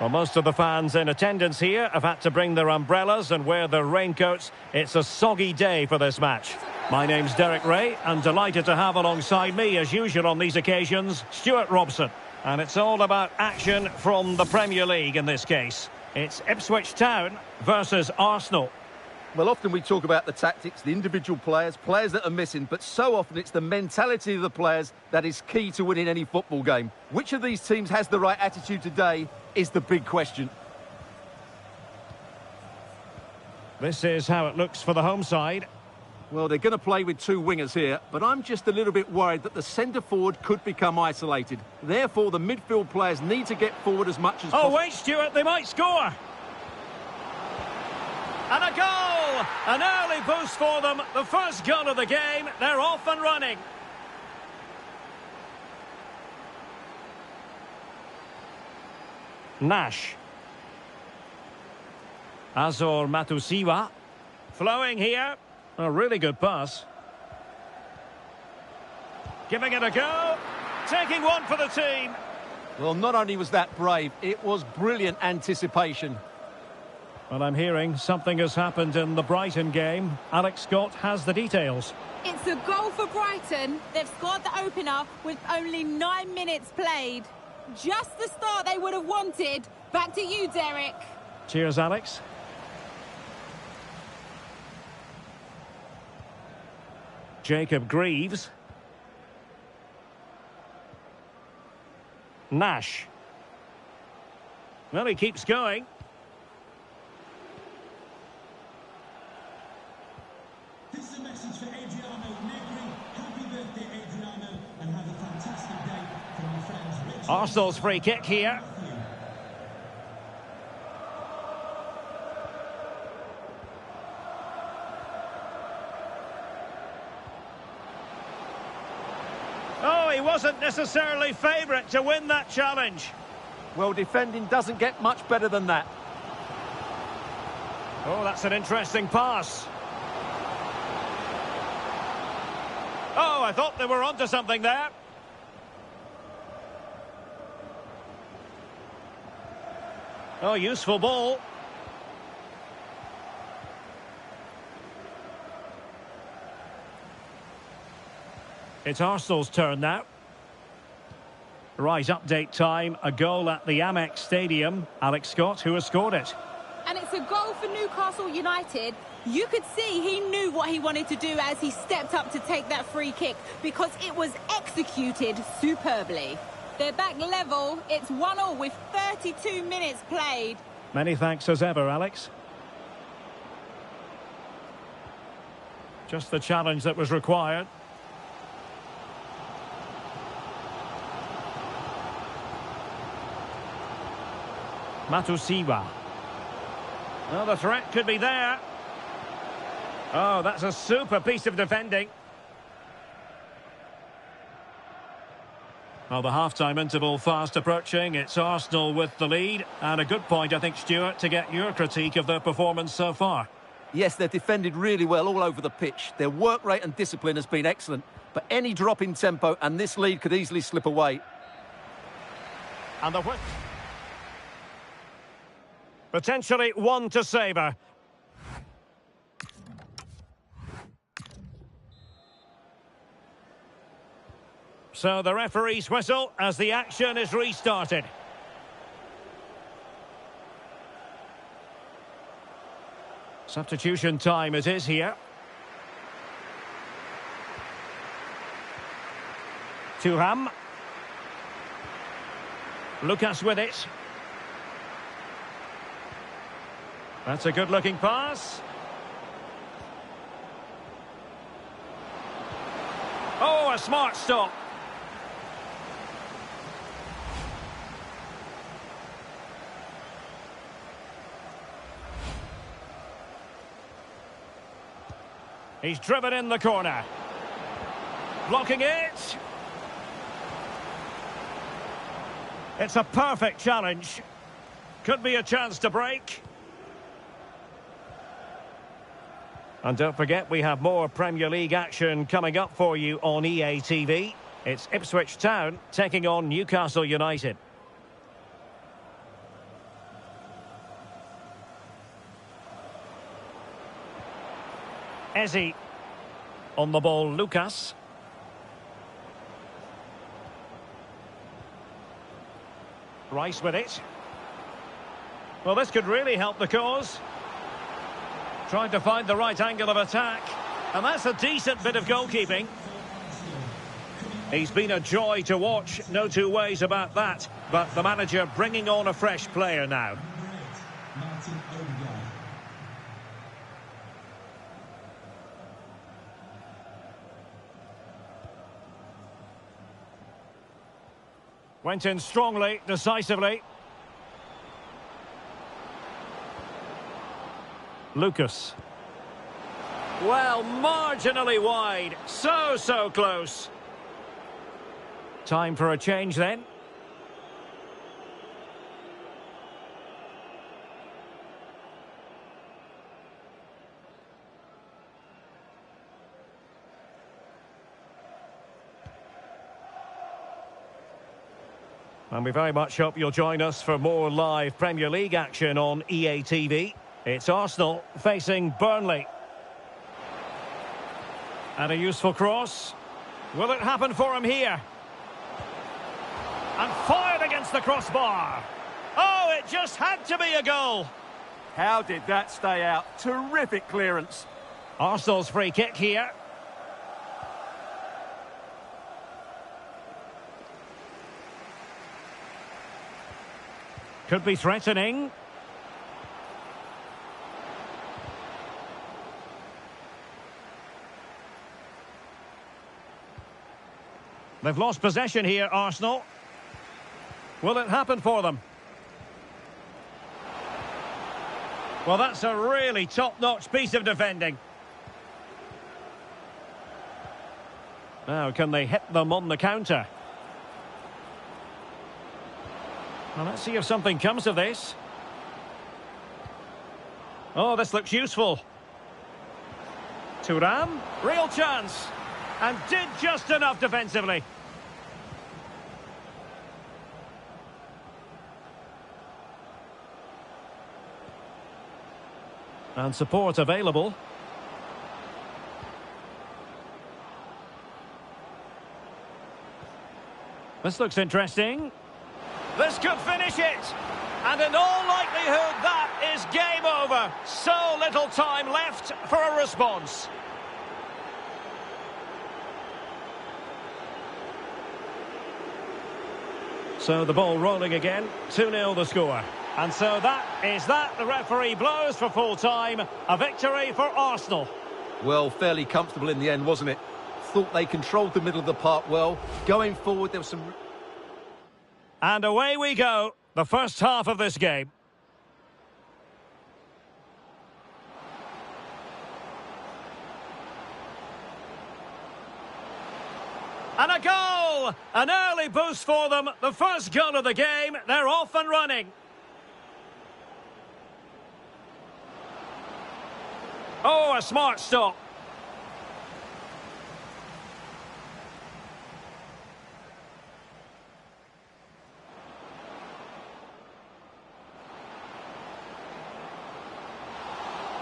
Well, most of the fans in attendance here have had to bring their umbrellas and wear their raincoats. It's a soggy day for this match. My name's Derek Ray, and delighted to have alongside me, as usual on these occasions, Stuart Robson. And it's all about action from the Premier League in this case. It's Ipswich Town versus Arsenal. Well, often we talk about the tactics, the individual players that are missing, but so often it's the mentality of the players that is key to winning any football game. Which of these teams has the right attitude today is the big question. This is how it looks for the home side. Well, they're going to play with two wingers here, but I'm just a little bit worried that the centre-forward could become isolated. Therefore, the midfield players need to get forward as much as possible. Oh, wait, Stuart, they might score! And a goal! An early boost for them. The first goal of the game. They're off and running. Nash. Azor Matusiwa. Flowing here. A really good pass. Giving it a go. Taking one for the team. Well, not only was that brave, it was brilliant anticipation. Well, I'm hearing something has happened in the Brighton game. Alex Scott has the details. It's a goal for Brighton. They've scored the opener with only 9 minutes played. Just the start they would have wanted. Back to you, Derek. Cheers, Alex. Jacob Greaves. Nash. Well, he keeps going. This is a message for Adriano Negri. Happy birthday, Adriano, and have a fantastic day from your friends Richard. Arsenal's free kick here. Oh, he wasn't necessarily favourite to win that challenge. Well, defending doesn't get much better than that. Oh, that's an interesting pass. Oh, I thought they were onto something there. Oh, useful ball. It's Arsenal's turn now. Right, update time. A goal at the Amex Stadium. Alex Scott, who has scored it. And it's a goal for Newcastle United. You could see he knew what he wanted to do as he stepped up to take that free kick because it was executed superbly. They're back level. It's 1-1 with 32 minutes played. Many thanks as ever, Alex. Just the challenge that was required. Matusiwa. Well, the threat could be there. Oh, that's a super piece of defending. Well, the half-time interval fast approaching. It's Arsenal with the lead. And a good point, I think, Stuart, to get your critique of their performance so far. Yes, they've defended really well all over the pitch. Their work rate and discipline has been excellent. But any drop in tempo and this lead could easily slip away. And the whip. Potentially one to savour. So the referee's whistle as the action is restarted. Substitution time it is here. Thuram. Lucas with it. That's a good-looking pass. Oh, a smart stop. He's driven in the corner. Blocking it. It's a perfect challenge. Could be a chance to break. And don't forget, we have more Premier League action coming up for you on EA TV. It's Ipswich Town taking on Newcastle United. Ezzy. On the ball, Lucas. Rice with it. Well, this could really help the cause. Trying to find the right angle of attack. And that's a decent bit of goalkeeping. He's been a joy to watch, no two ways about that. But the manager bringing on a fresh player now. Went in strongly, decisively. Lucas. Well, marginally wide. So close. Time for a change then. And we very much hope you'll join us for more live Premier League action on EA TV. It's Arsenal facing Burnley. And a useful cross. Will it happen for him here? And fired against the crossbar. Oh, it just had to be a goal. How did that stay out? Terrific clearance. Arsenal's free kick here. Could be threatening. They've lost possession here, Arsenal. Will it happen for them? Well, that's a really top-notch piece of defending. Now, can they hit them on the counter? Well, let's see if something comes of this. Oh, this looks useful. Thuram, real chance. And did just enough defensively. And support available. This looks interesting. This could finish it. And in all likelihood, that is game over. So little time left for a response. So the ball rolling again. 2-0 the score. And so that is that. The referee blows for full time. A victory for Arsenal. Well, fairly comfortable in the end, wasn't it? Thought they controlled the middle of the park well. Going forward, there was some... And away we go. The first half of this game. And a goal! An early boost for them. The first goal of the game. They're off and running. Oh, a smart stop.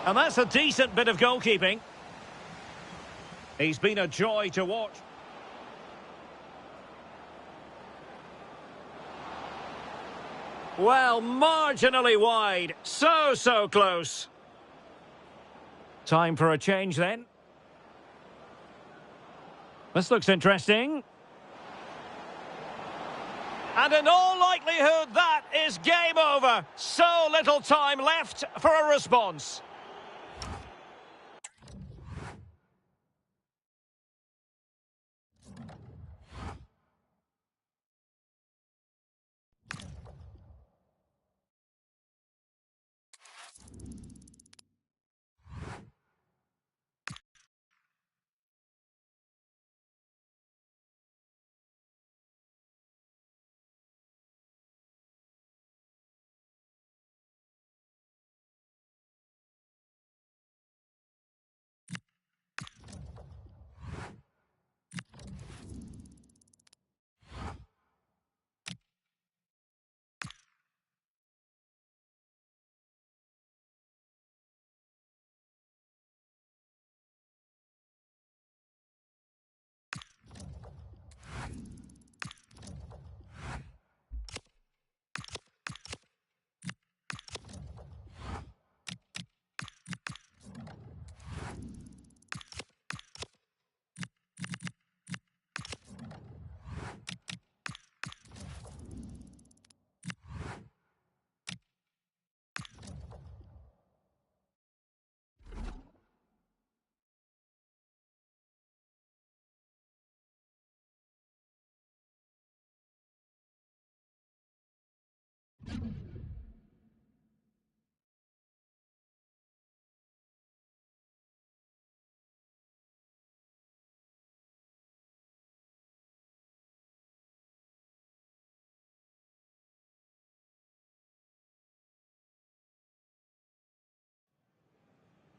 And that's a decent bit of goalkeeping. He's been a joy to watch. Well, marginally wide. So close. Time for a change then. This looks interesting. And in all likelihood, that is game over. So little time left for a response.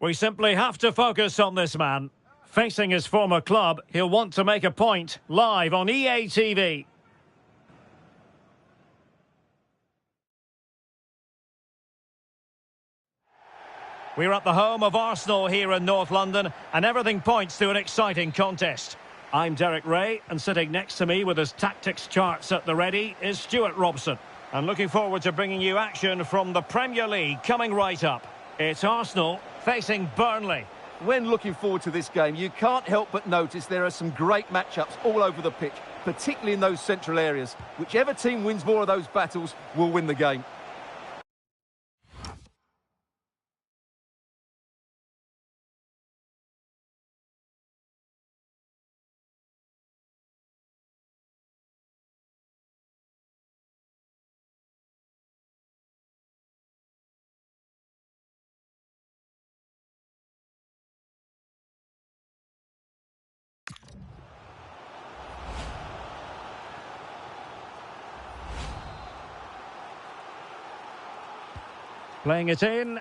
We simply have to focus on this man. Facing his former club, he'll want to make a point live on EA TV. We're at the home of Arsenal here in North London, and everything points to an exciting contest. I'm Derek Ray, and sitting next to me with his tactics charts at the ready is Stuart Robson. And looking forward to bringing you action from the Premier League coming right up. It's Arsenal facing Burnley. When looking forward to this game, you can't help but notice there are some great matchups all over the pitch, particularly in those central areas. Whichever team wins more of those battles will win the game. Playing it in.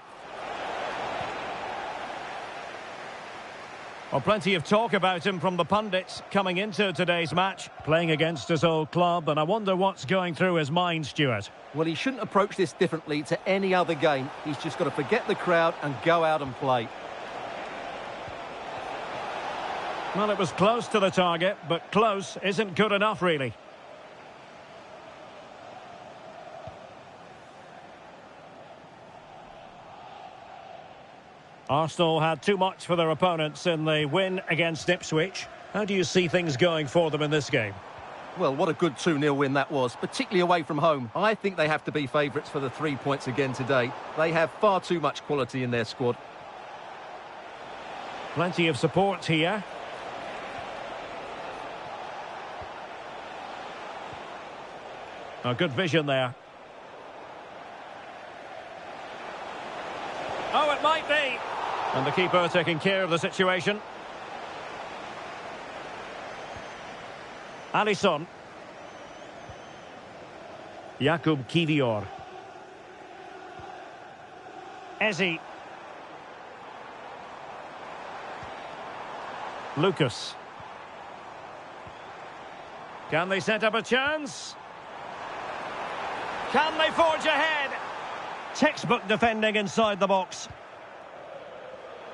Well, plenty of talk about him from the pundits coming into today's match, playing against his old club, and I wonder what's going through his mind, Stuart. Well, he shouldn't approach this differently to any other game. He's just got to forget the crowd and go out and play. Well, it was close to the target, but close isn't good enough, really. Arsenal had too much for their opponents in the win against Ipswich. How do you see things going for them in this game? Well, what a good 2-0 win that was, particularly away from home. I think they have to be favourites for the 3 points again today. They have far too much quality in their squad. Plenty of support here. A good vision there. Oh, it might be. And the keeper taking care of the situation. Alisson. Jakub Kiwior. Eze. Lucas. Can they set up a chance? Can they forge ahead? Textbook defending inside the box.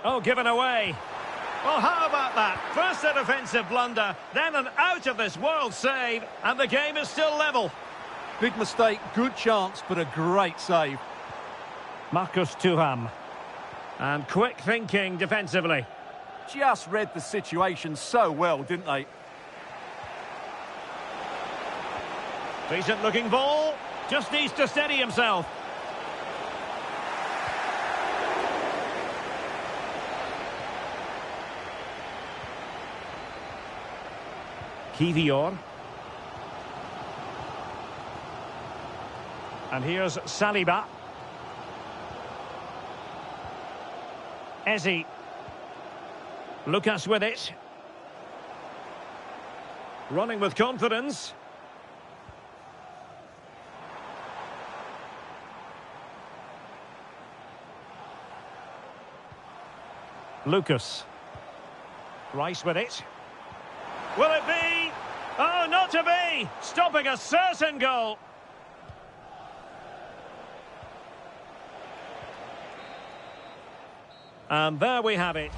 Oh, given away. Well, how about that? First a defensive blunder, then an out-of-this-world save, and the game is still level. Big mistake, good chance, but a great save. Marcus Thuram. And quick thinking defensively. Just read the situation so well, didn't they? Decent-looking ball. Just needs to steady himself. Kiwior. And here's Saliba. Eze. Lucas with it. Running with confidence. Lucas. Rice with it. Will it be? Oh, not to be! Stopping a certain goal. And there we have it.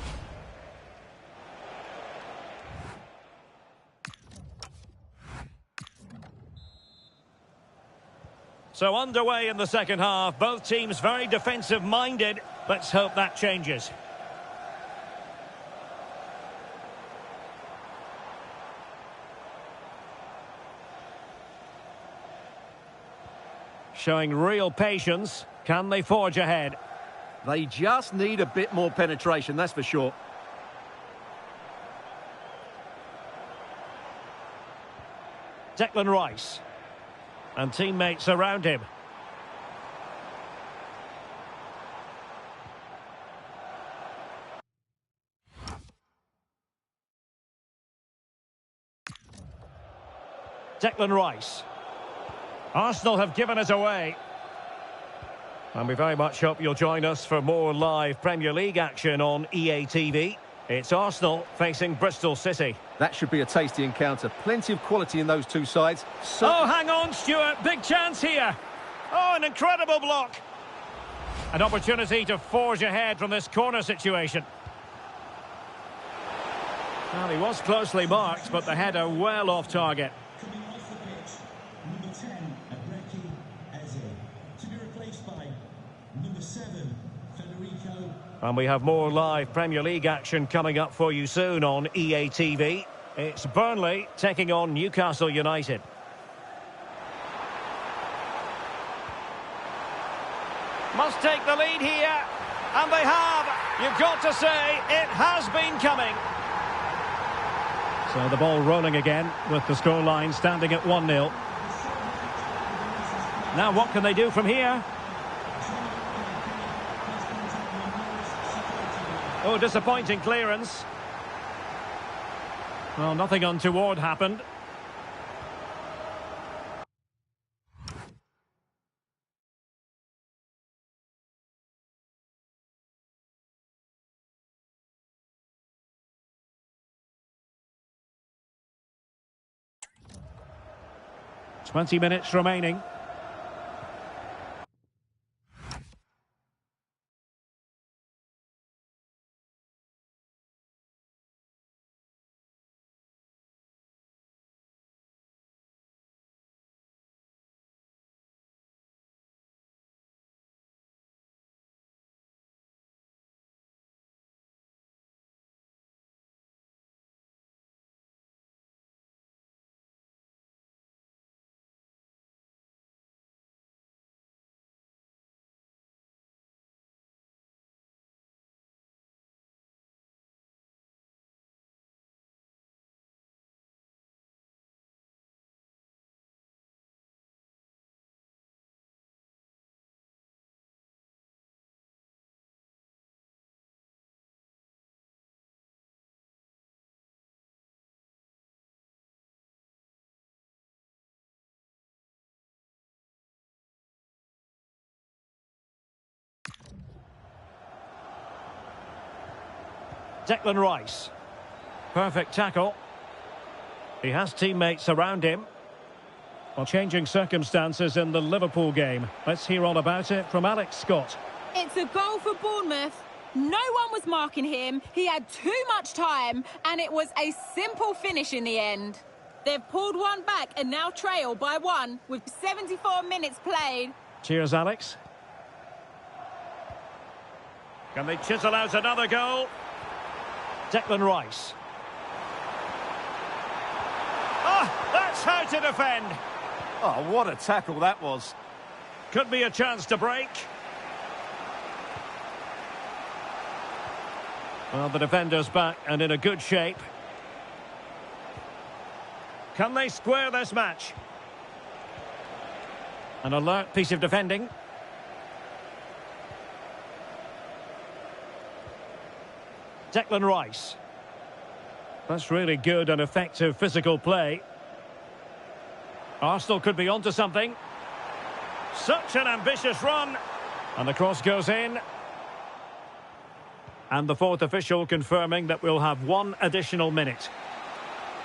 So underway in the second half. Both teams very defensive-minded. Let's hope that changes. Showing real patience. Can they forge ahead? They just need a bit more penetration, that's for sure. Declan Rice. And teammates around him. Declan Rice. Arsenal have given it away. And we very much hope you'll join us for more live Premier League action on EA TV. It's Arsenal facing Bristol City. That should be a tasty encounter. Plenty of quality in those two sides. Oh, hang on, Stuart. Big chance here. Oh, an incredible block. An opportunity to forge ahead from this corner situation. Well, he was closely marked, but the header well off target. Coming off the pitch, number 10, Abreki Eze. To be replaced by number 7, Federico. And we have more live Premier League action coming up for you soon on EA TV. It's Burnley taking on Newcastle United. Must take the lead here, and they have. You've got to say, it has been coming. So the ball rolling again with the scoreline standing at 1-0. Now what can they do from here? Oh, disappointing clearance. Well, nothing untoward happened. Twenty minutes remaining. Declan Rice. Perfect tackle. He has teammates around him. Well, changing circumstances in the Liverpool game. Let's hear all about it from Alex Scott. It's a goal for Bournemouth. No one was marking him. He had too much time, and it was a simple finish in the end. They've pulled one back and now trail by 1 with 74 minutes played. Cheers, Alex. Can they chisel out another goal? Declan Rice. Ah, that's how to defend. Oh, what a tackle that was. Could be a chance to break. Well, the defender's back and in a good shape. Can they square this match? An alert piece of defending. Declan Rice. That's really good and effective physical play. Arsenal could be onto something. Such an ambitious run. And the cross goes in. And the fourth official confirming that we'll have 1 additional minute.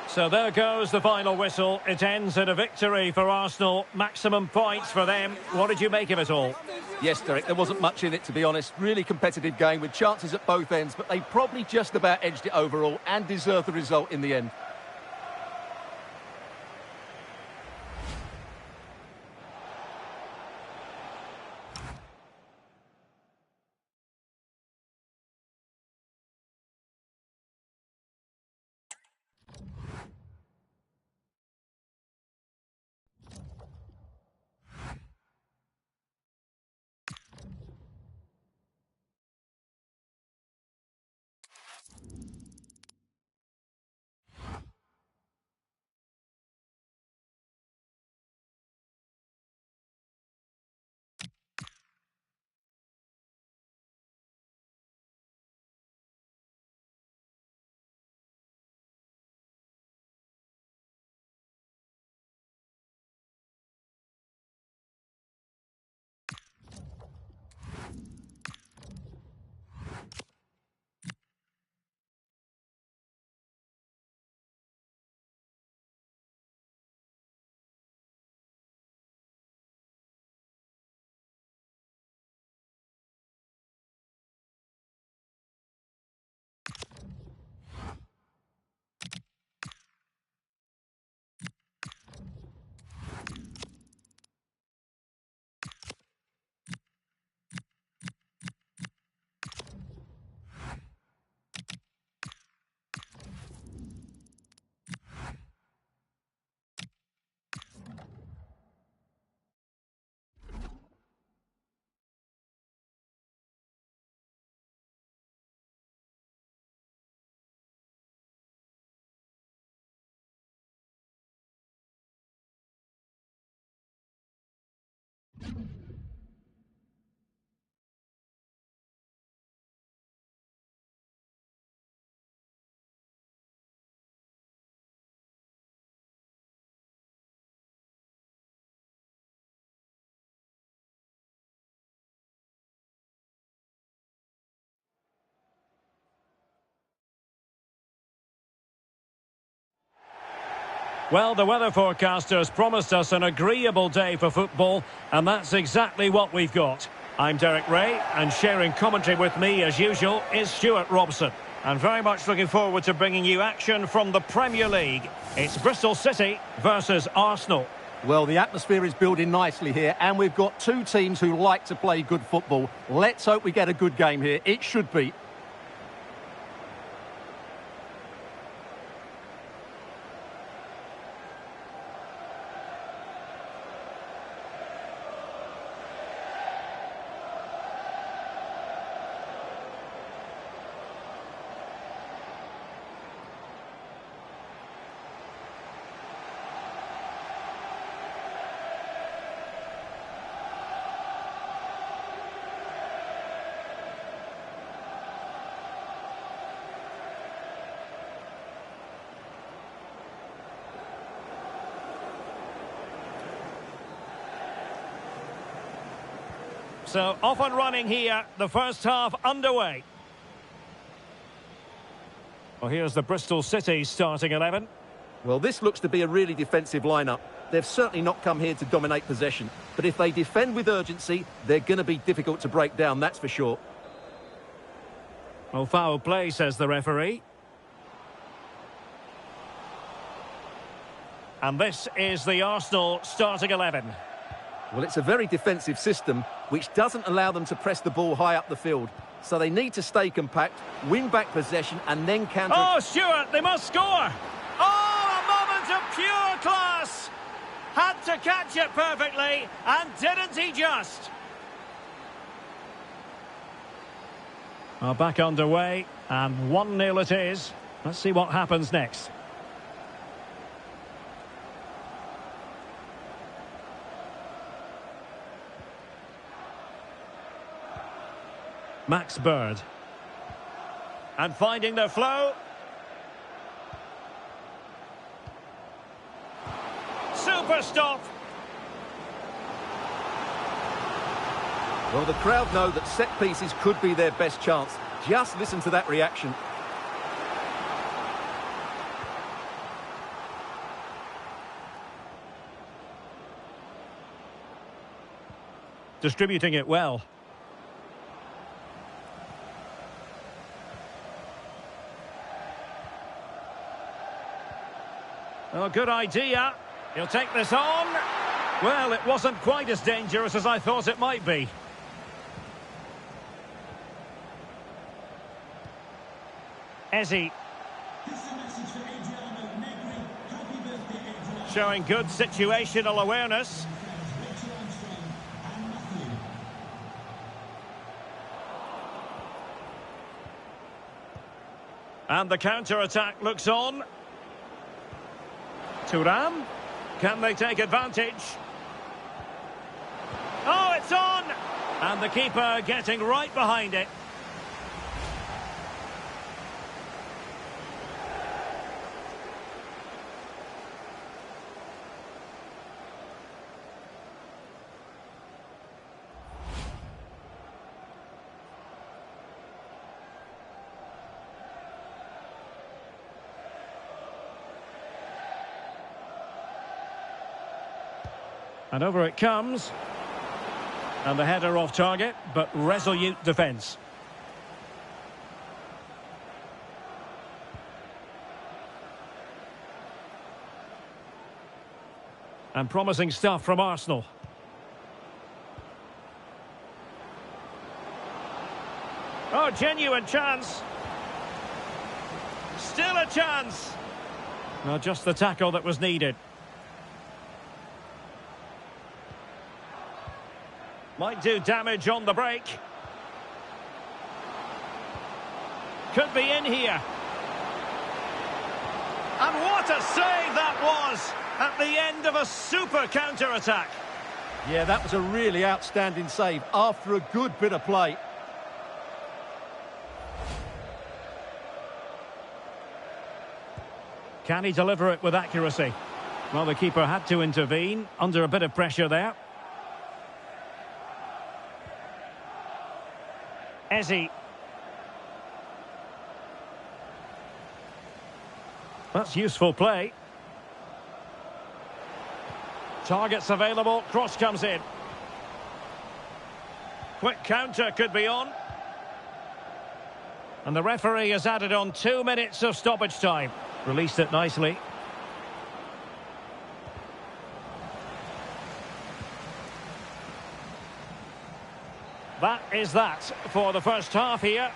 So there goes the final whistle. It ends in a victory for Arsenal. Maximum points for them. What did you make of it all? Yes, Derek, there wasn't much in it, to be honest. Really competitive game with chances at both ends, but they probably just about edged it overall and deserved the result in the end. Well, the weather forecasters promised us an agreeable day for football, and that's exactly what we've got. I'm Derek Ray, and sharing commentary with me, as usual, is Stuart Robson. And very much looking forward to bringing you action from the Premier League. It's Bristol City versus Arsenal. Well, the atmosphere is building nicely here, and we've got two teams who like to play good football. Let's hope we get a good game here. It should be. So, off and running here, the first half underway. Well, here's the Bristol City starting 11. Well, this looks to be a really defensive lineup. They've certainly not come here to dominate possession. But if they defend with urgency, they're going to be difficult to break down, that's for sure. Well, foul play, says the referee. And this is the Arsenal starting 11. Well, it's a very defensive system, which doesn't allow them to press the ball high up the field. So they need to stay compact, win back possession, and then counter... Oh, Stuart, they must score! Oh, a moment of pure class! Had to catch it perfectly, and didn't he just? Well, back underway, and 1-0 it is. Let's see what happens next. Max Bird. And finding the flow. Super stop. Well, the crowd know that set pieces could be their best chance. Just listen to that reaction. Distributing it well. Oh, good idea. He'll take this on. Well, it wasn't quite as dangerous as I thought it might be. Eze. Showing good situational awareness. And the counter-attack looks on. Thuram, can they take advantage? Oh, it's on! And the keeper getting right behind it. And over it comes. And the header off target, but resolute defence. And promising stuff from Arsenal. Oh, genuine chance. Still a chance. Not just the tackle that was needed. Might do damage on the break. Could be in here. And what a save that was at the end of a super counter-attack. Yeah, that was a really outstanding save after a good bit of play. Can he deliver it with accuracy? Well, the keeper had to intervene under a bit of pressure there. Eze. That's useful play. Targets available, cross comes in. Quick counter could be on. And the referee has added on 2 minutes of stoppage time. Released it nicely. That is that for the first half here.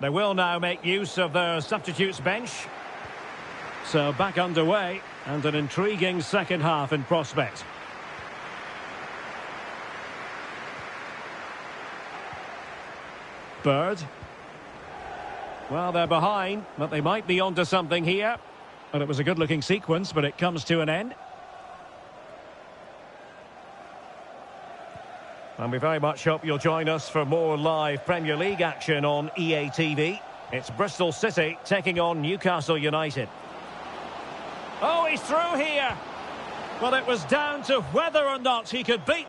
They will now make use of their substitutes bench. So back underway and an intriguing second half in prospect. Bird. Well, they're behind, but they might be onto something here. And it was a good-looking sequence, but it comes to an end. And we very much hope you'll join us for more live Premier League action on EA TV. It's Bristol City taking on Newcastle United. Oh, he's through here. Well, it was down to whether or not he could beat.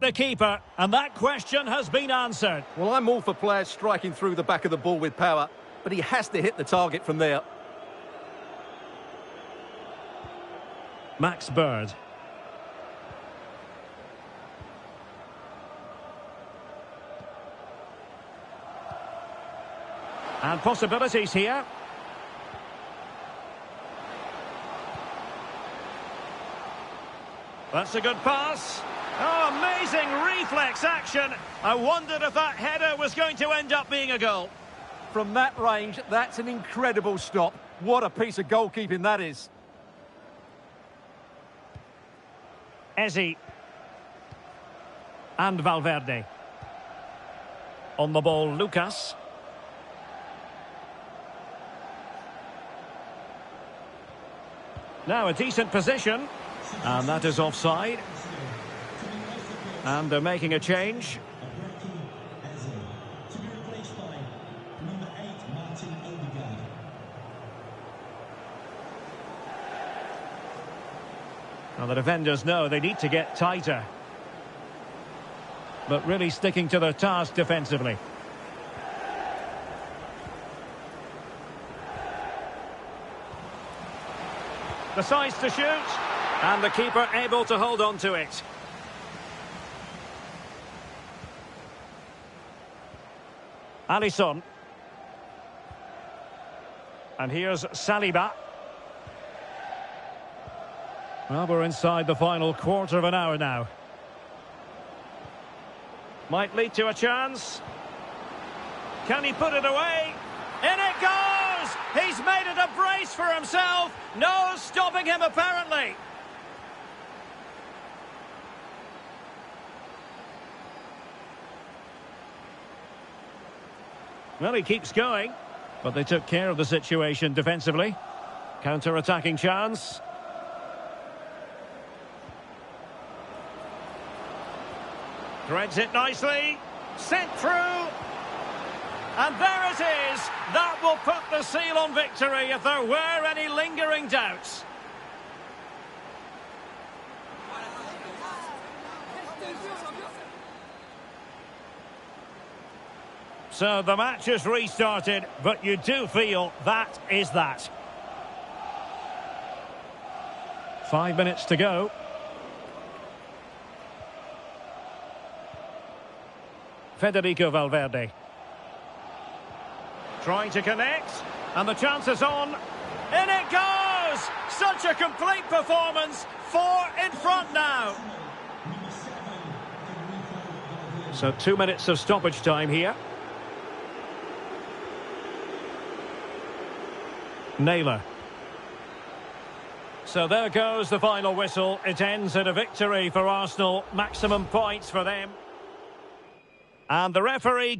The keeper, and that question has been answered. Well, I'm all for players striking through the back of the ball with power, but he has to hit the target from there. Max Bird. And possibilities here. That's a good pass. Oh, amazing reflex action. I wondered if that header was going to end up being a goal. From that range, that's an incredible stop. What a piece of goalkeeping that is. Eze. And Valverde. On the ball, Lucas. Now a decent position. And that is offside. And they're making a change. Now the defenders know they need to get tighter. But really sticking to their task defensively. Decides to shoot. And the keeper able to hold on to it. Alisson. And here's Saliba. Well, we're inside the final quarter of an hour now. Might lead to a chance. Can he put it away? In it goes! He's made it a brace for himself. No stopping him, apparently. Well, he keeps going, but they took care of the situation defensively. Counter-attacking chance. Threads it nicely. Sent through. And there it is. That will put the seal on victory if there were any lingering doubts. So the match has restarted, but you do feel that is that. 5 minutes to go. Federico Valverde. Trying to connect, and the chance is on. In it goes! Such a complete performance. 4 in front now. So 2 minutes of stoppage time here. Naylor. So there goes the final whistle. It ends in a victory for Arsenal. Maximum points for them. And the referee...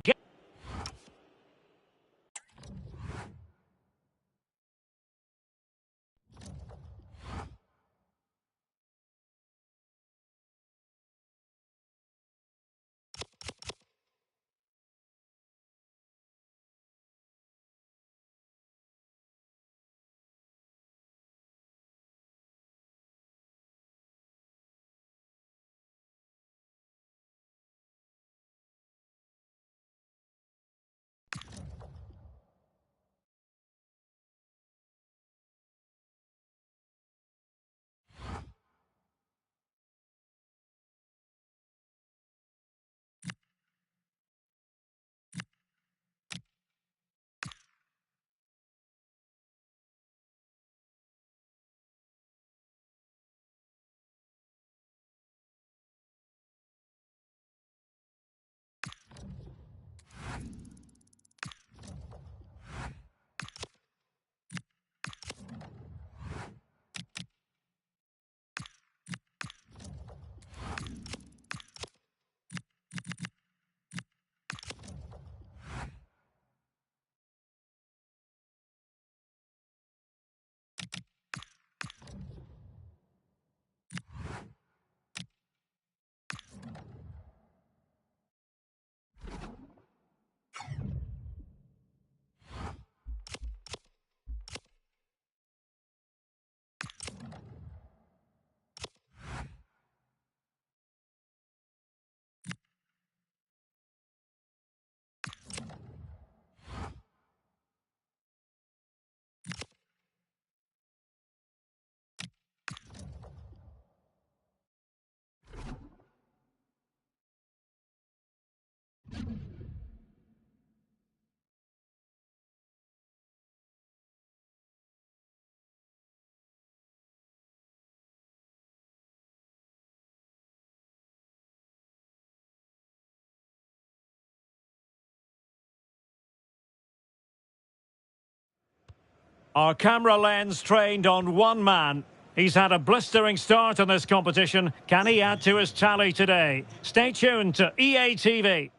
Our camera lens trained on one man. He's had a blistering start in this competition. Can he add to his tally today? Stay tuned to EA TV.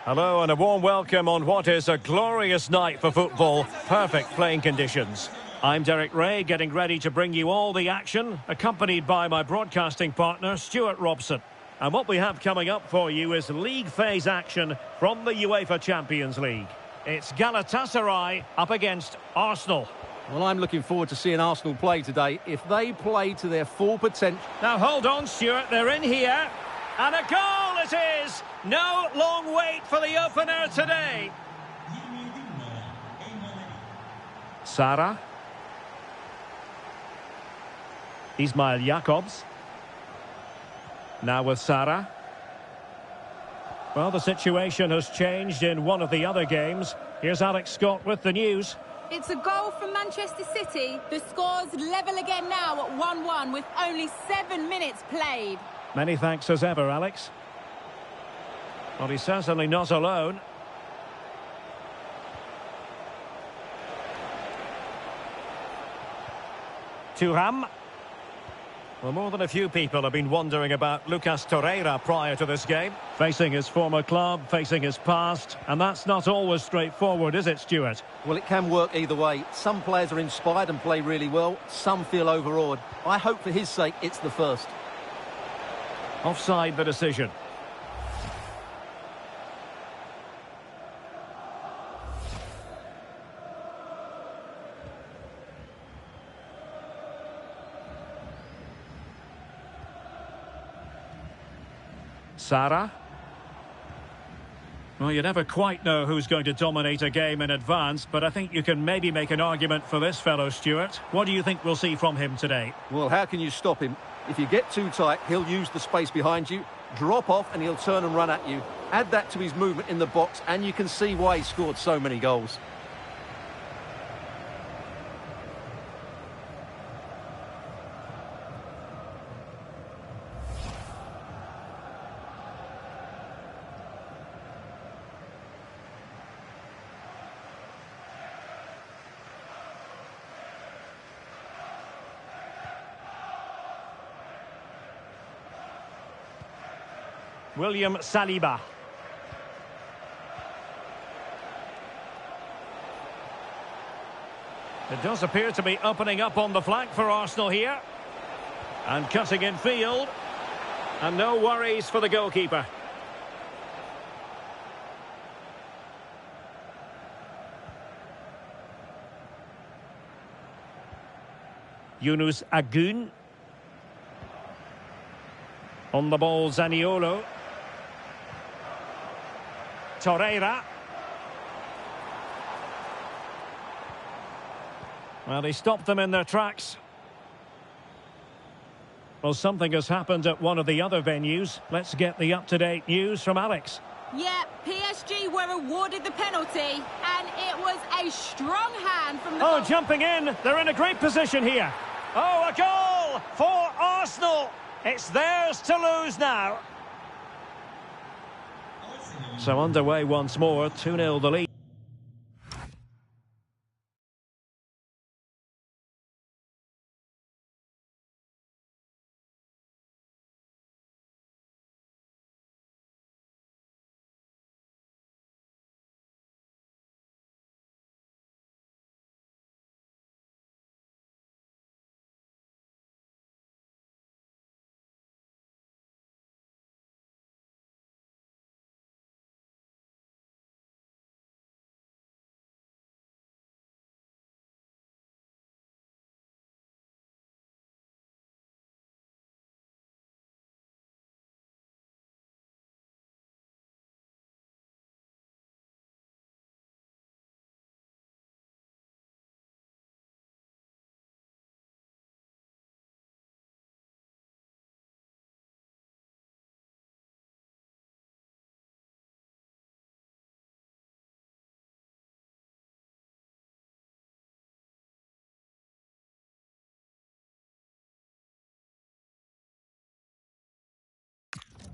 Hello and a warm welcome on what is a glorious night for football. Perfect playing conditions. I'm Derek Ray, getting ready to bring you all the action, accompanied by my broadcasting partner, Stuart Robson. And what we have coming up for you is league phase action from the UEFA Champions League. It's Galatasaray up against Arsenal. Well, I'm looking forward to seeing Arsenal play today. If they play to their full potential... Now hold on, Stuart, they're in here. And a goal it is! No long wait for the opener today. Sara. Ismail Jakobs. Now with Sara. Well, the situation has changed in one of the other games. Here's Alex Scott with the news. It's a goal from Manchester City. The score's level again now at 1-1 with only 7 minutes played. Many thanks as ever, Alex. Well, he's certainly not alone. Thuram. Well, more than a few people have been wondering about Lucas Torreira prior to this game. Facing his former club, facing his past, and that's not always straightforward, is it, Stuart? Well, it can work either way. Some players are inspired and play really well. Some feel overawed. I hope for his sake it's the first. Offside the decision. Sara. Well, you never quite know who's going to dominate a game in advance, but I think you can maybe make an argument for this fellow, Stuart. What do you think we'll see from him today? Well, how can you stop him? If you get too tight, he'll use the space behind you, drop off, and he'll turn and run at you. Add that to his movement in the box, and you can see why he scored so many goals. William Saliba. It does appear to be opening up on the flank for Arsenal here. And cutting in field. And no worries for the goalkeeper. Yunus Agun. On the ball, Zaniolo. Torreira. Well, he stopped them in their tracks. Well, something has happened at one of the other venues. Let's get the up-to-date news from Alex. Yeah, PSG were awarded the penalty, and it was a strong hand from the... Oh, jumping in. They're in a great position here. Oh, a goal for Arsenal. It's theirs to lose now. So underway once more, 2-0 the lead.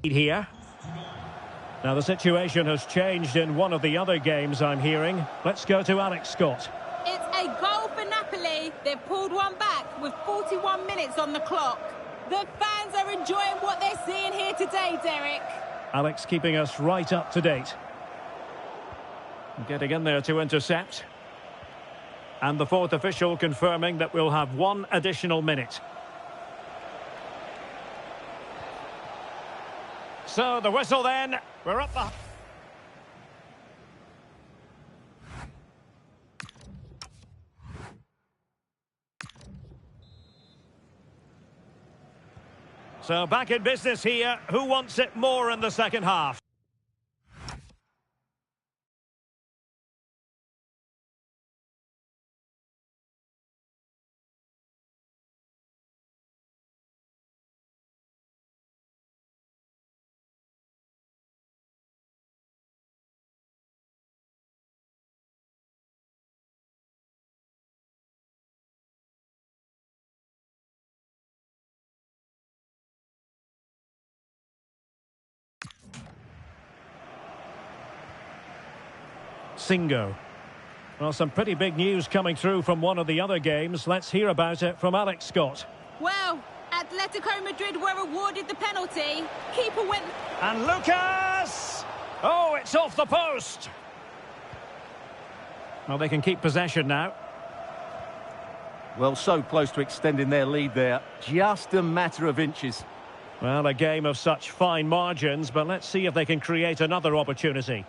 Here. Now the situation has changed in one of the other games I'm hearing. Let's go to Alex Scott. It's a goal for Napoli. They've pulled one back with 41 minutes on the clock. The fans are enjoying what they're seeing here today, Derek. Alex keeping us right up to date. Getting in there to intercept. And the fourth official confirming that we'll have one additional minute. So the whistle then, we're up the... So back in business here, who wants it more in the second half? Singo. Well, some pretty big news coming through from one of the other games. Let's hear about it from Alex Scott. Well, Atletico Madrid were awarded the penalty. Keeper went... And Lucas! Oh, it's off the post. Well, they can keep possession now. Well, so close to extending their lead there. Just a matter of inches. Well, a game of such fine margins, but let's see if they can create another opportunity.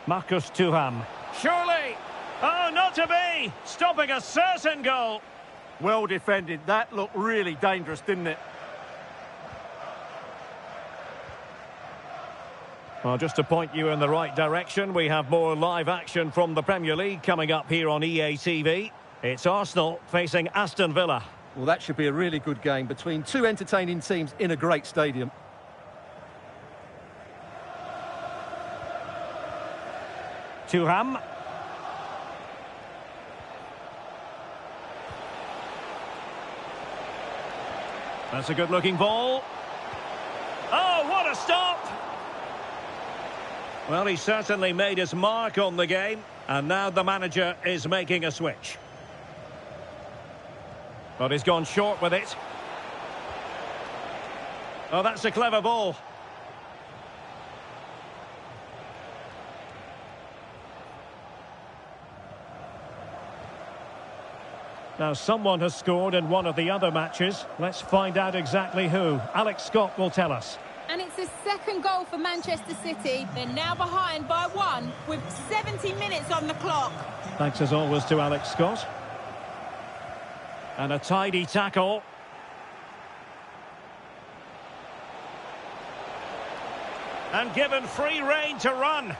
Marcus Thuram. Surely! Oh, not to be! Stopping a certain goal. Well defended. That looked really dangerous, didn't it? Well, just to point you in the right direction, we have more live action from the Premier League coming up here on EA TV. It's Arsenal facing Aston Villa. Well, that should be a really good game between two entertaining teams in a great stadium. Thuram. That's a good-looking ball. Oh, what a stop! Well, he certainly made his mark on the game, and now the manager is making a switch. But he's gone short with it. Oh, that's a clever ball. Now, someone has scored in one of the other matches. Let's find out exactly who. Alex Scott will tell us. And it's the second goal for Manchester City. They're now behind by 1 with 70 minutes on the clock. Thanks as always to Alex Scott. And a tidy tackle. And given free rein to run.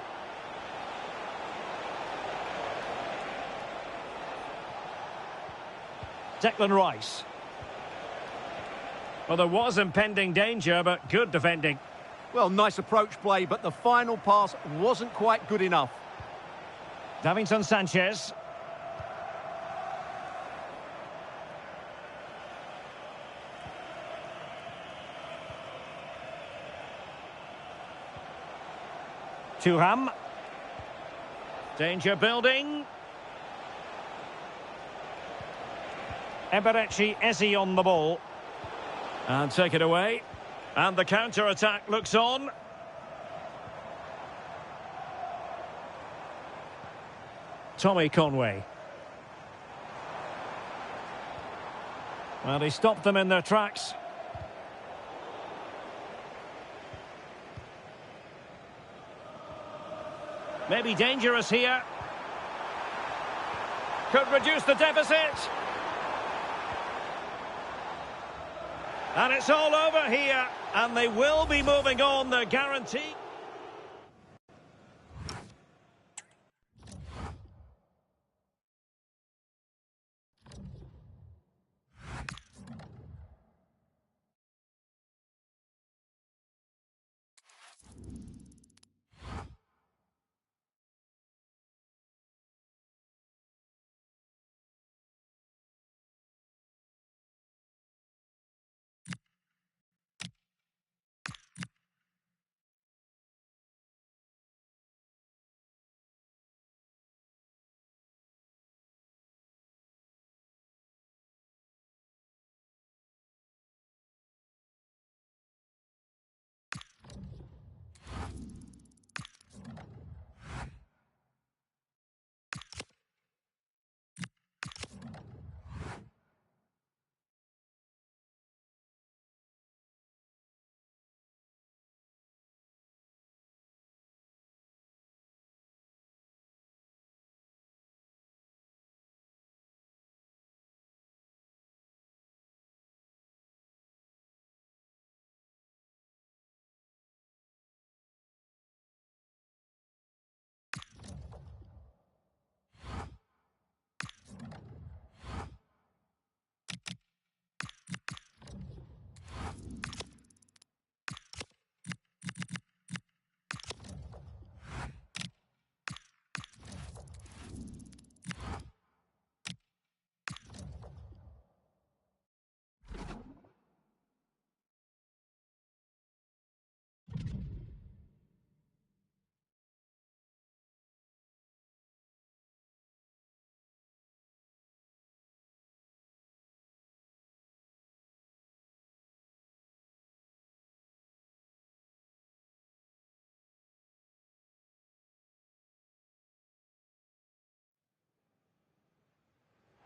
Declan Rice. Well, there was impending danger, but good defending. Well, nice approach play, but the final pass wasn't quite good enough. Davinson Sanchez. Tuham. Danger building. Eberechi Eze on the ball. And take it away. And the counter-attack looks on. Tommy Conway. Well, he stopped them in their tracks. Maybe dangerous here. Could reduce the deficit. And it's all over here. And they will be moving on, they're guaranteed.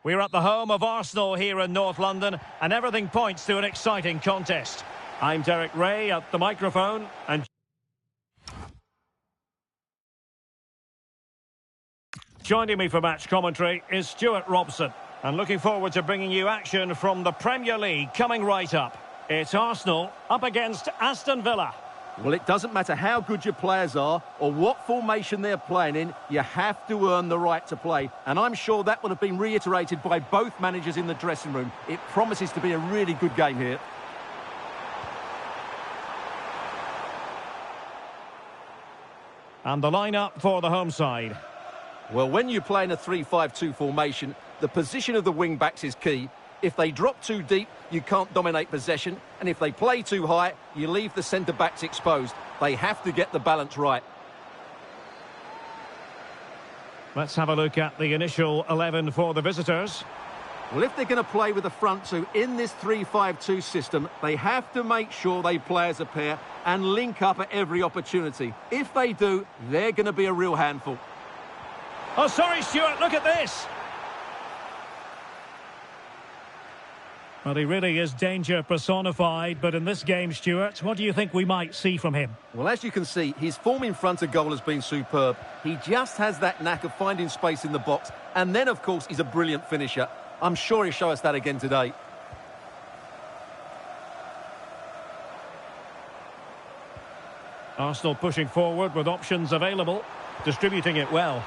We're at the home of Arsenal here in North London, and everything points to an exciting contest. I'm Derek Ray at the microphone, and joining me for match commentary is Stuart Robson. And looking forward to bringing you action from the Premier League coming right up. It's Arsenal up against Aston Villa. Well, it doesn't matter how good your players are or what formation they're playing in, you have to earn the right to play. And I'm sure that will have been reiterated by both managers in the dressing room. It promises to be a really good game here. And the lineup for the home side. Well, when you play in a 3-5-2 formation, the position of the wing-backs is key. If they drop too deep, you can't dominate possession. And if they play too high, you leave the centre-backs exposed. They have to get the balance right. Let's have a look at the initial 11 for the visitors. Well, if they're going to play with the front two in this 3-5-2 system, they have to make sure they play as a pair and link up at every opportunity. If they do, they're going to be a real handful. Oh, sorry, Stuart, look at this. Well, he really is danger personified, but in this game, Stuart, what do you think we might see from him? Well, as you can see, his form in front of goal has been superb. He just has that knack of finding space in the box, and then, of course, he's a brilliant finisher. I'm sure he'll show us that again today. Arsenal pushing forward with options available, distributing it well.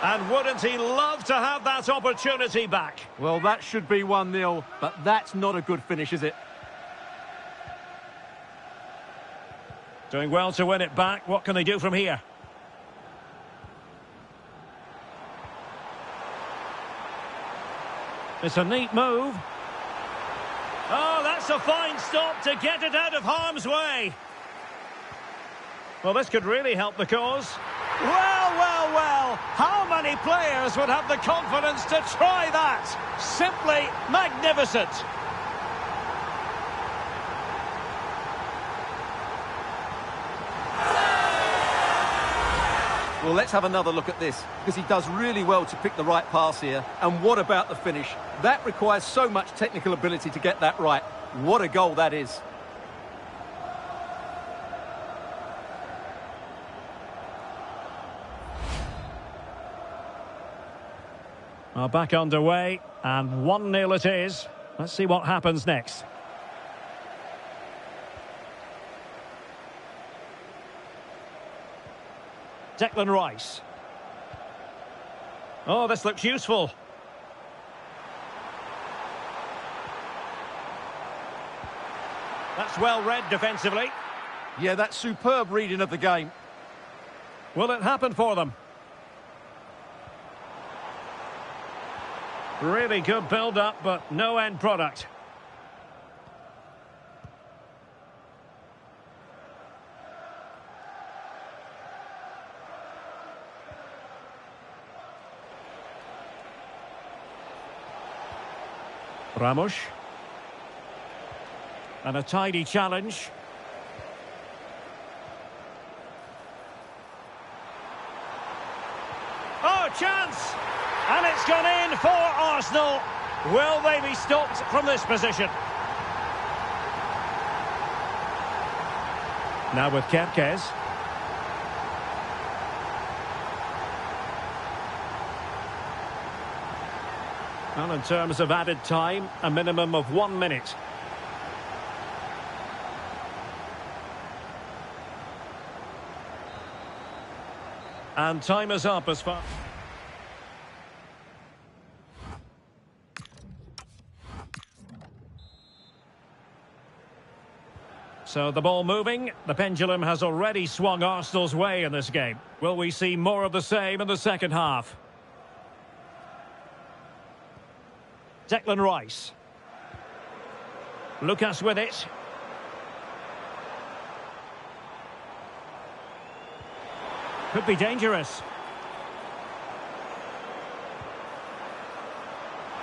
And wouldn't he love to have that opportunity back? Well, that should be 1-0, but that's not a good finish, is it? Doing well to win it back. What can they do from here? It's a neat move. Oh, that's a fine stop to get it out of harm's way. Well, this could really help the cause. Well, well, well. How many players would have the confidence to try that? Simply magnificent. Well, let's have another look at this, because he does really well to pick the right pass here. And what about the finish? That requires so much technical ability to get that right. What a goal that is. Well, back underway, and 1-0 it is. Let's see what happens next. Declan Rice. Oh, this looks useful. That's well read defensively. Yeah, that's superb reading of the game. Will it happen for them? Really good build-up, but no end product. Ramos. And a tidy challenge. Oh, chance! And it's gone in for Arsenal. Will they be stopped from this position? Now with Kerkez. Well, in terms of added time, a minimum of 1 minute. And time is up as far... So the ball moving, the pendulum has already swung Arsenal's way in this game. Will we see more of the same in the second half? Declan Rice. Lucas with it. Could be dangerous.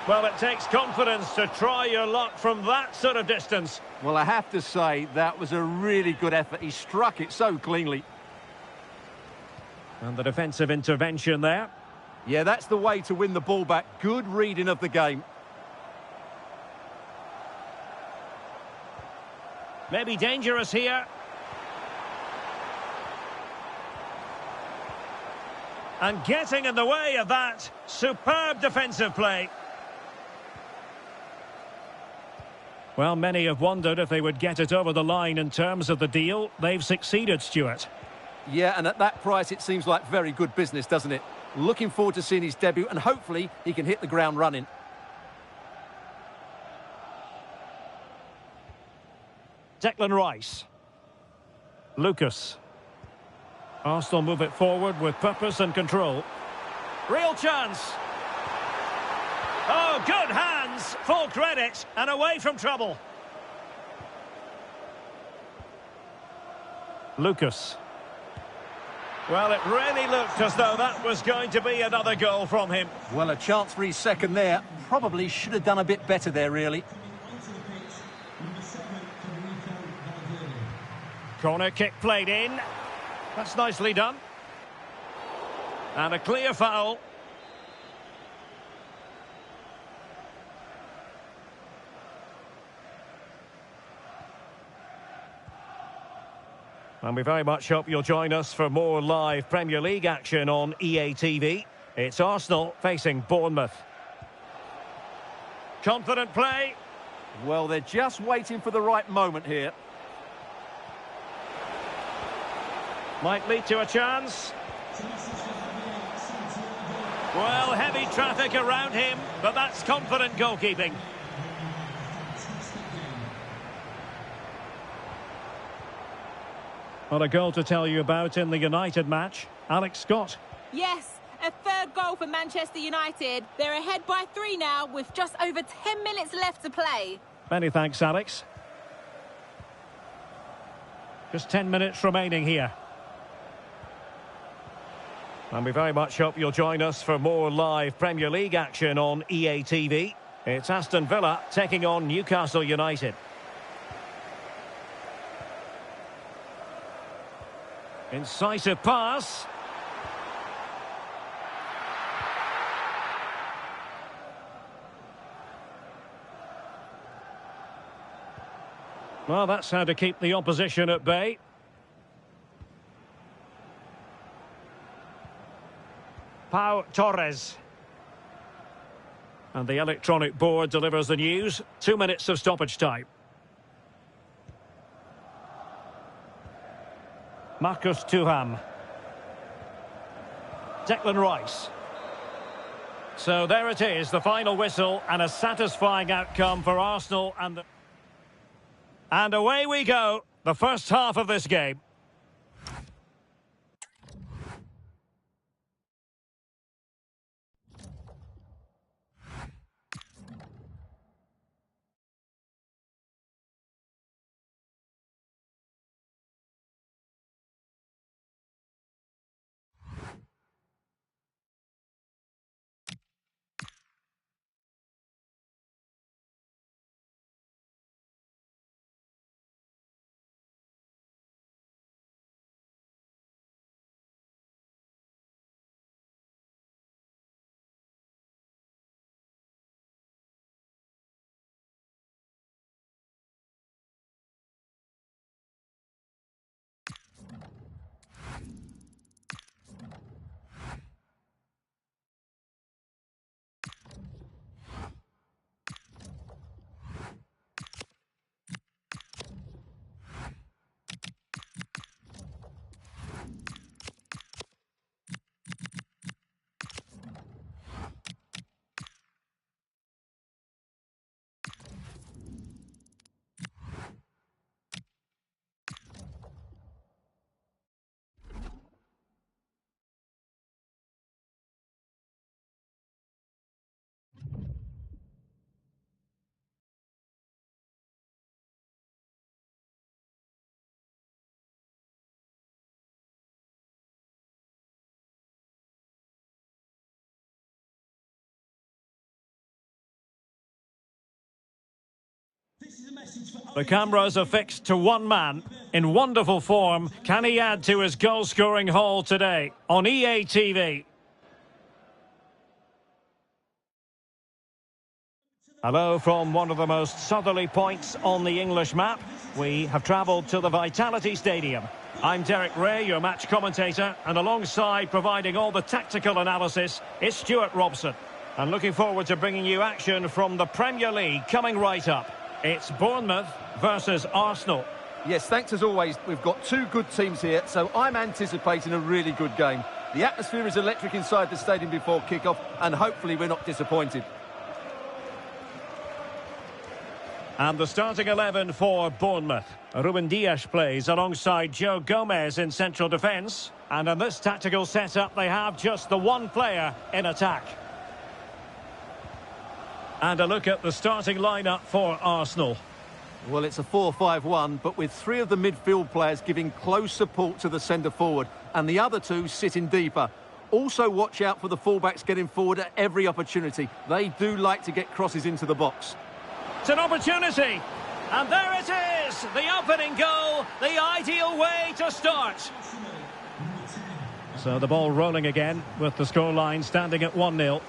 Well, it takes confidence to try your luck from that sort of distance. Well, I have to say, that was a really good effort. He struck it so cleanly. And the defensive intervention there. Yeah, that's the way to win the ball back. Good reading of the game. Maybe dangerous here. And getting in the way of that. Superb defensive play. Well, many have wondered if they would get it over the line in terms of the deal. They've succeeded, Stuart. Yeah, and at that price, it seems like very good business, doesn't it? Looking forward to seeing his debut, and hopefully he can hit the ground running. Declan Rice. Lucas. Arsenal move it forward with purpose and control. Real chance. Oh, good hands. Full credit. And away from trouble. Lucas. Well, it really looked as though that was going to be another goal from him. Well, a chance for his second there. Probably should have done a bit better there, really. Corner kick played in. That's nicely done. And a clear foul. And we very much hope you'll join us for more live Premier League action on EA TV. It's Arsenal facing Bournemouth. Confident play. Well, they're just waiting for the right moment here. Might lead to a chance. Well, heavy traffic around him, but that's confident goalkeeping. Well, a goal to tell you about in the United match. Alex Scott. Yes, a third goal for Manchester United. They're ahead by 3 now with just over 10 minutes left to play. Many thanks, Alex. Just 10 minutes remaining here. And we very much hope you'll join us for more live Premier League action on EA TV. It's Aston Villa taking on Newcastle United. Incisive pass. Well, that's how to keep the opposition at bay. Pau Torres. And the electronic board delivers the news. 2 minutes of stoppage time. Marcus Thuram. Declan Rice. So there it is, the final whistle, and a satisfying outcome for Arsenal. And away we go, the first half of this game. The cameras are fixed to one man. In wonderful form, can he add to his goal-scoring haul today? On EA TV. Hello from one of the most southerly points on the English map. We have travelled to the Vitality Stadium. I'm Derek Ray, your match commentator, and alongside providing all the tactical analysis is Stuart Robson. And looking forward to bringing you action from the Premier League coming right up. It's Bournemouth versus Arsenal. Yes, thanks as always. We've got two good teams here, so I'm anticipating a really good game. The atmosphere is electric inside the stadium before kick-off, and hopefully we're not disappointed. And the starting 11 for Bournemouth. Ruben Dias plays alongside Joe Gomez in central defence. And in this tactical setup, they have just the one player in attack. And a look at the starting lineup for Arsenal. Well, it's a 4-5-1, but with three of the midfield players giving close support to the centre-forward, and the other two sitting deeper. Also watch out for the fullbacks getting forward at every opportunity. They do like to get crosses into the box. It's an opportunity, and there it is! The opening goal, the ideal way to start. So the ball rolling again, with the scoreline standing at 1-0.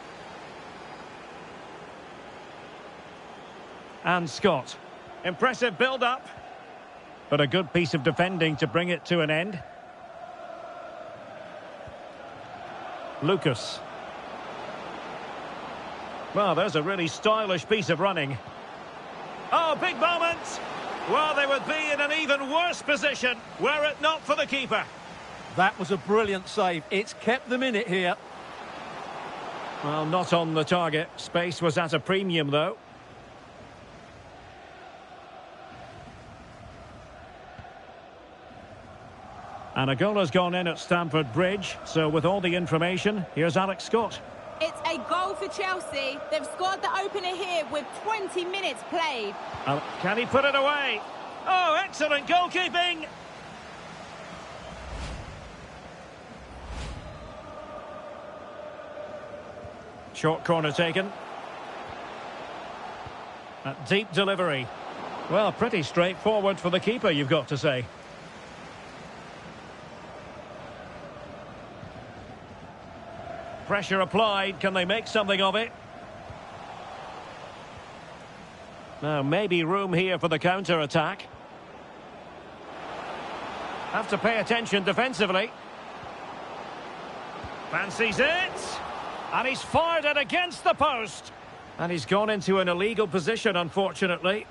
And Scott. Impressive build-up, but a good piece of defending to bring it to an end. Lucas. Well, there's a really stylish piece of running. Oh, big moment! Well, they would be in an even worse position were it not for the keeper. That was a brilliant save. It's kept them in it here. Well, not on the target. Space was at a premium, though. And a goal has gone in at Stamford Bridge. So with all the information, here's Alex Scott. It's a goal for Chelsea. They've scored the opener here with 20 minutes played. Can he put it away? Oh, excellent goalkeeping! Short corner taken. A deep delivery. Well, pretty straightforward for the keeper, you've got to say. Pressure applied. Can they make something of it? Now, maybe room here for the counter-attack. Have to pay attention defensively. Fancies it. And he's fired it against the post. And he's gone into an illegal position, unfortunately.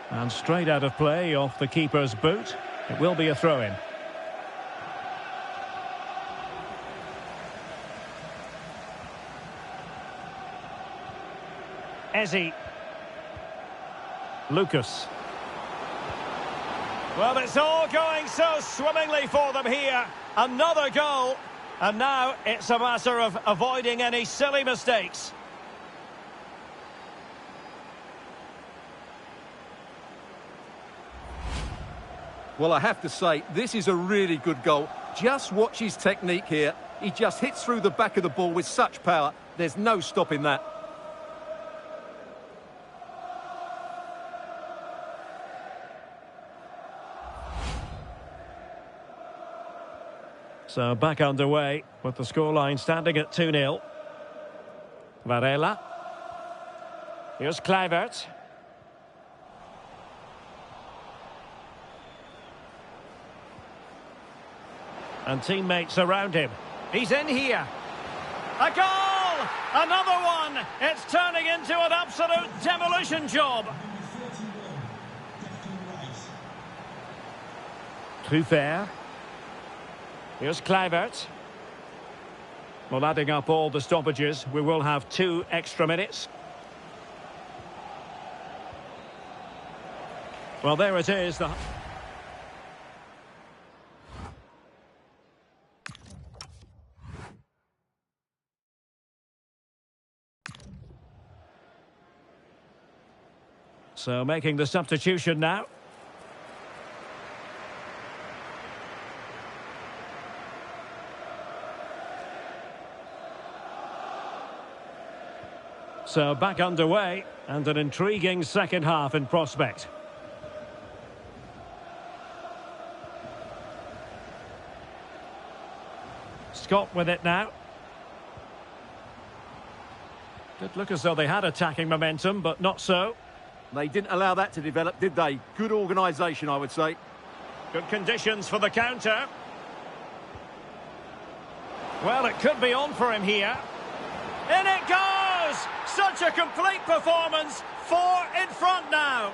And straight out of play off the keeper's boot. It will be a throw-in. Eze. Lucas. Well, it's all going so swimmingly for them here. Another goal. And now it's a matter of avoiding any silly mistakes. Well, I have to say, this is a really good goal. Just watch his technique here. He just hits through the back of the ball with such power. There's no stopping that. So back underway with the scoreline standing at 2-0. Varela. Here's Kluivert. And teammates around him. He's in here. A goal! Another one! It's turning into an absolute demolition job. Truffert. Here's Kluivert. Well, adding up all the stoppages, we will have 2 extra minutes. Well, there it is. So making the substitution now. So back underway and an intriguing second half in prospect. Scott with it now. Did look as though they had attacking momentum, but not so. They didn't allow that to develop, did they? Good organisation, I would say. Good conditions for the counter. Well, it could be on for him here. In it goes! Such a complete performance. 4 in front now.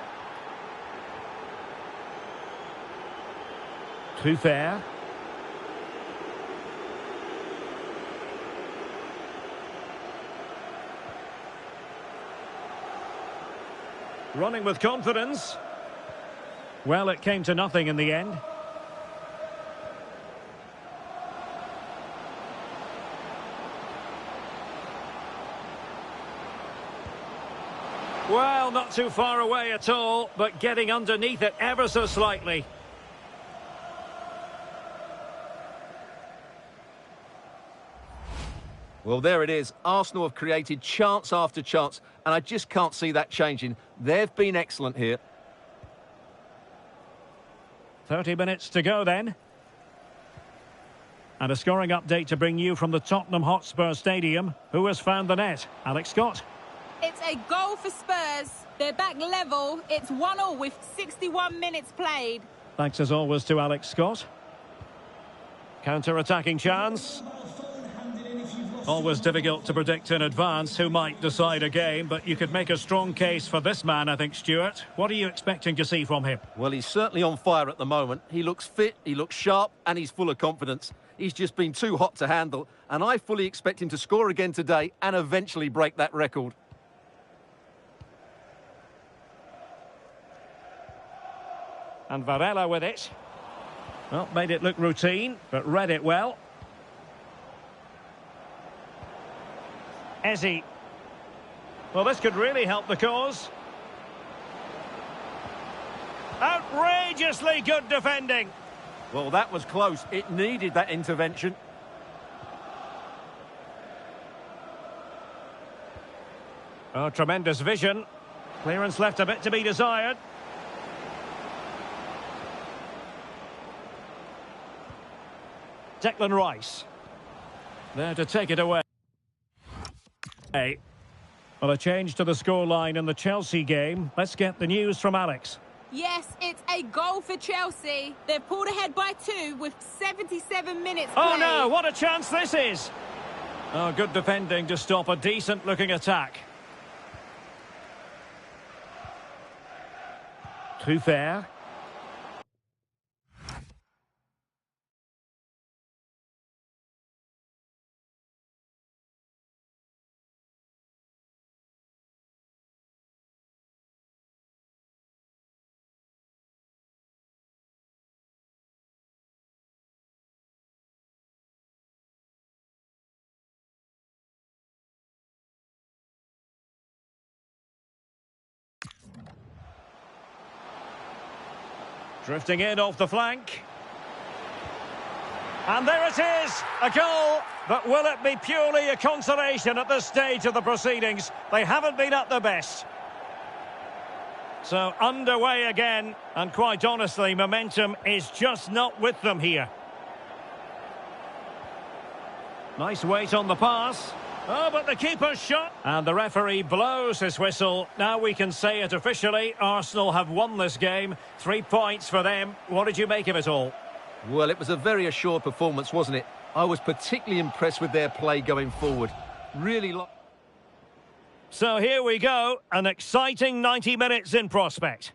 Truffert. Running with confidence. Well, it came to nothing in the end. Well, not too far away at all, but getting underneath it ever so slightly. Well, there it is. Arsenal have created chance after chance, and I just can't see that changing. They've been excellent here. 30 minutes to go then. And a scoring update to bring you from the Tottenham Hotspur Stadium. Who has found the net? Alex Scott. It's a goal for Spurs. They're back level. It's 1-1 with 61 minutes played. Thanks as always to Alex Scott. Counter-attacking chance. Always difficult to predict in advance who might decide a game, but you could make a strong case for this man, I think, Stuart. What are you expecting to see from him? Well, he's certainly on fire at the moment. He looks fit, he looks sharp, and he's full of confidence. He's just been too hot to handle, and I fully expect him to score again today and eventually break that record. And Varela with it. Well, made it look routine, but read it well. Eze. Well, this could really help the cause. Outrageously good defending. Well, that was close. It needed that intervention. Oh, tremendous vision. Clearance left a bit to be desired. Declan Rice. There to take it away. Well, a change to the scoreline in the Chelsea game. Let's get the news from Alex. Yes, it's a goal for Chelsea. They've pulled ahead by 2 with 77 minutes Oh played. no, what a chance this is! Oh, good defending to stop a decent-looking attack. Truffert. Drifting in off the flank. And there it is, a goal. But will it be purely a consolation at this stage of the proceedings? They haven't been at their best. So underway again, and quite honestly, momentum is just not with them here. Nice weight on the pass. Oh, but the keeper's shot. And the referee blows his whistle. Now we can say it officially. Arsenal have won this game. 3 points for them. What did you make of it all? Well, it was a very assured performance, wasn't it? I was particularly impressed with their play going forward. Really. So here we go. An exciting 90 minutes in prospect.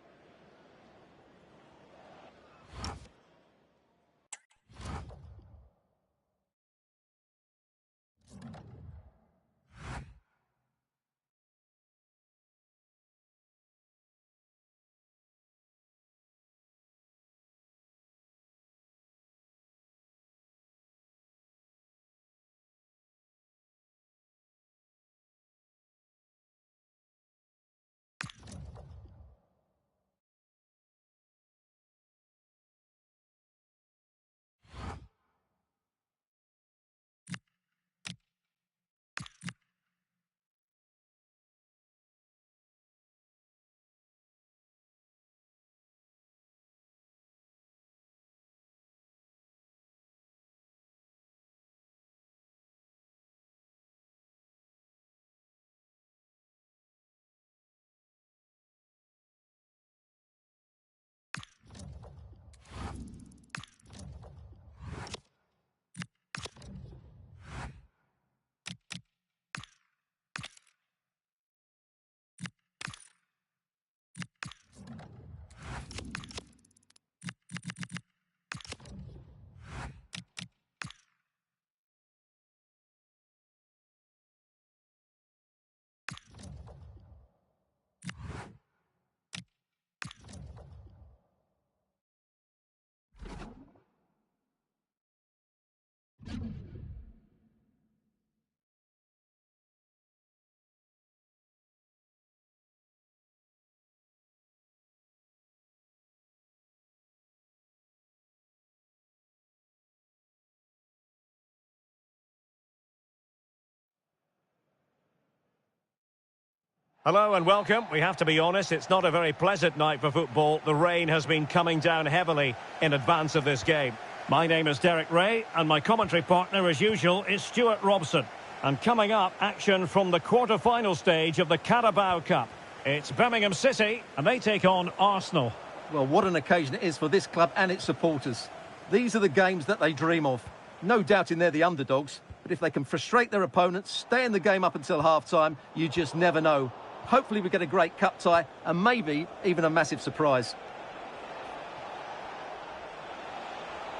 Hello and welcome. We have to be honest, it's not a very pleasant night for football. The rain has been coming down heavily in advance of this game. My name is Derek Ray and my commentary partner as usual is Stuart Robson. And coming up, action from the quarter-final stage of the Carabao Cup. It's Birmingham City and they take on Arsenal. Well, what an occasion it is for this club and its supporters. These are the games that they dream of. No doubting they're the underdogs, but if they can frustrate their opponents, stay in the game up until half-time, you just never know. Hopefully we get a great cup tie and maybe even a massive surprise.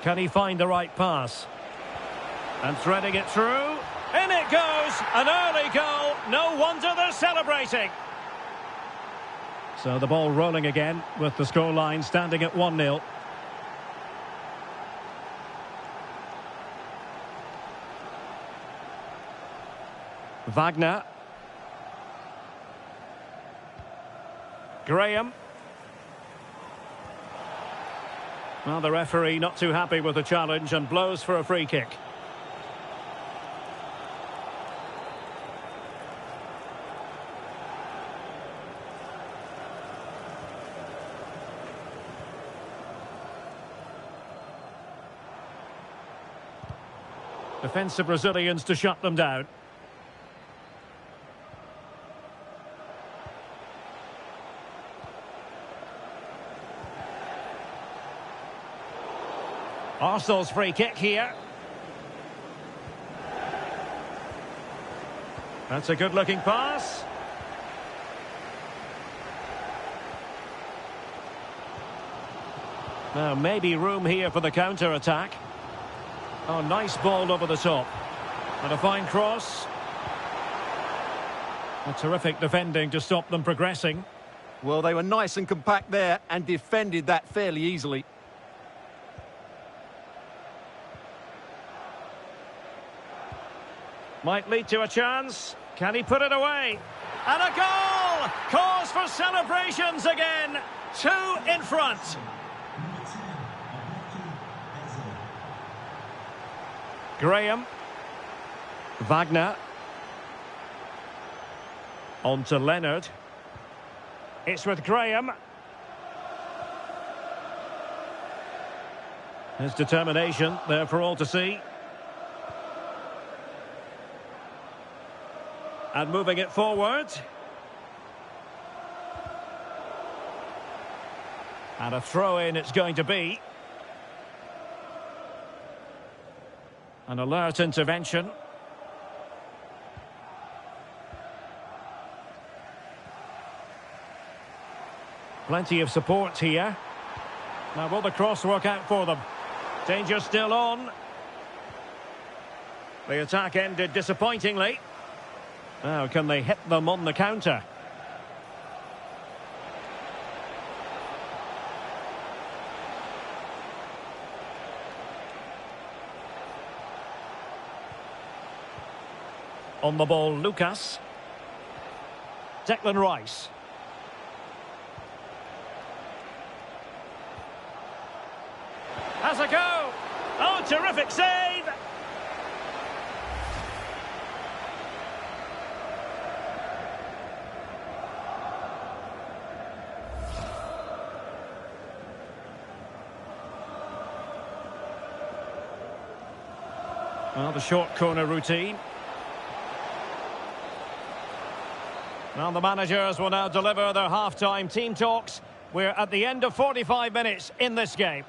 Can he find the right pass? And threading it through. In it goes! An early goal. No wonder they're celebrating. So the ball rolling again with the scoreline standing at 1-0. Wagner. Graham. Well, the referee not too happy with the challenge and blows for a free kick. Defensive Brazilians to shut them down. Arsenal's free kick here. That's a good-looking pass. Now, maybe room here for the counter-attack. Oh, nice ball over the top. And a fine cross. A terrific defending to stop them progressing. Well, they were nice and compact there and defended that fairly easily. Might lead to a chance. Can he put it away? And a goal! Cause for celebrations again. 2 in front. Graham. Wagner. On to Leonard. It's with Graham. His determination there for all to see. And moving it forward. And a throw-in it's going to be. An alert intervention. Plenty of support here. Now will the cross work out for them? Danger still on. The attack ended disappointingly. Now, can they hit them on the counter? On the ball, Lucas. Declan Rice. Has a go! Oh, terrific save! Well, the short corner routine. Well, the managers will now deliver their half-time team talks. We're at the end of 45 minutes in this game.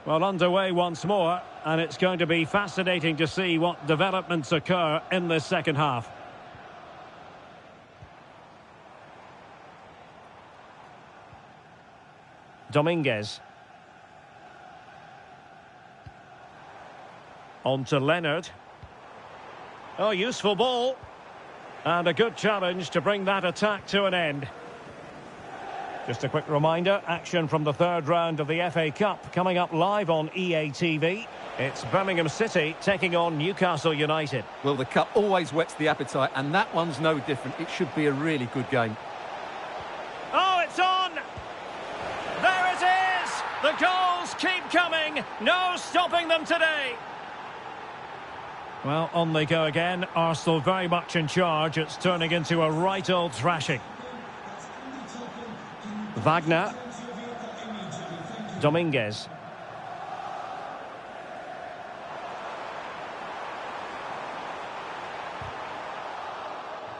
Well, underway once more, and it's going to be fascinating to see what developments occur in this second half. Dominguez. On to Leonard. Oh, useful ball. And a good challenge to bring that attack to an end. Just a quick reminder, action from the third round of the FA Cup coming up live on EA TV. It's Birmingham City taking on Newcastle United. Well, the cup always whets the appetite, and that one's no different. It should be a really good game. Oh, it's on! There it is! The goals keep coming. No stopping them today. Well, on they go again. Arsenal very much in charge. It's turning into a right old thrashing. Wagner. Dominguez.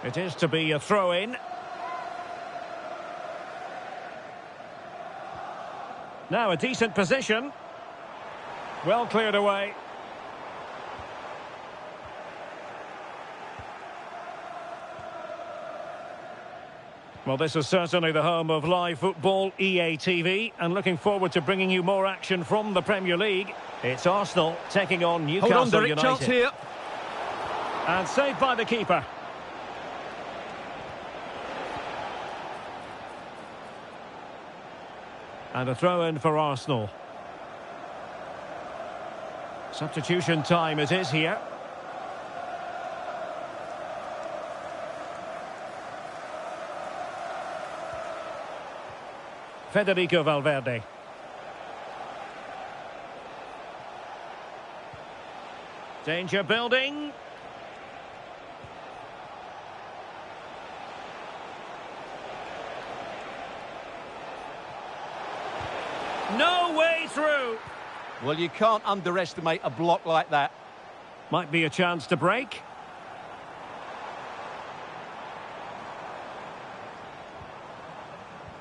It is to be a throw-in. Now a decent position. Well cleared away. Well, this is certainly the home of live football, EA TV, and looking forward to bringing you more action from the Premier League. It's Arsenal taking on Newcastle Hold on, Derek, United. chance here. And saved by the keeper. And a throw-in for Arsenal. Substitution time it is here. Federico Valverde. Danger building. No way through. Well, you can't underestimate a block like that. Might be a chance to break.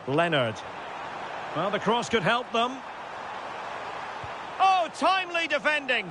Leonard. Well, the cross could help them. Oh, timely defending.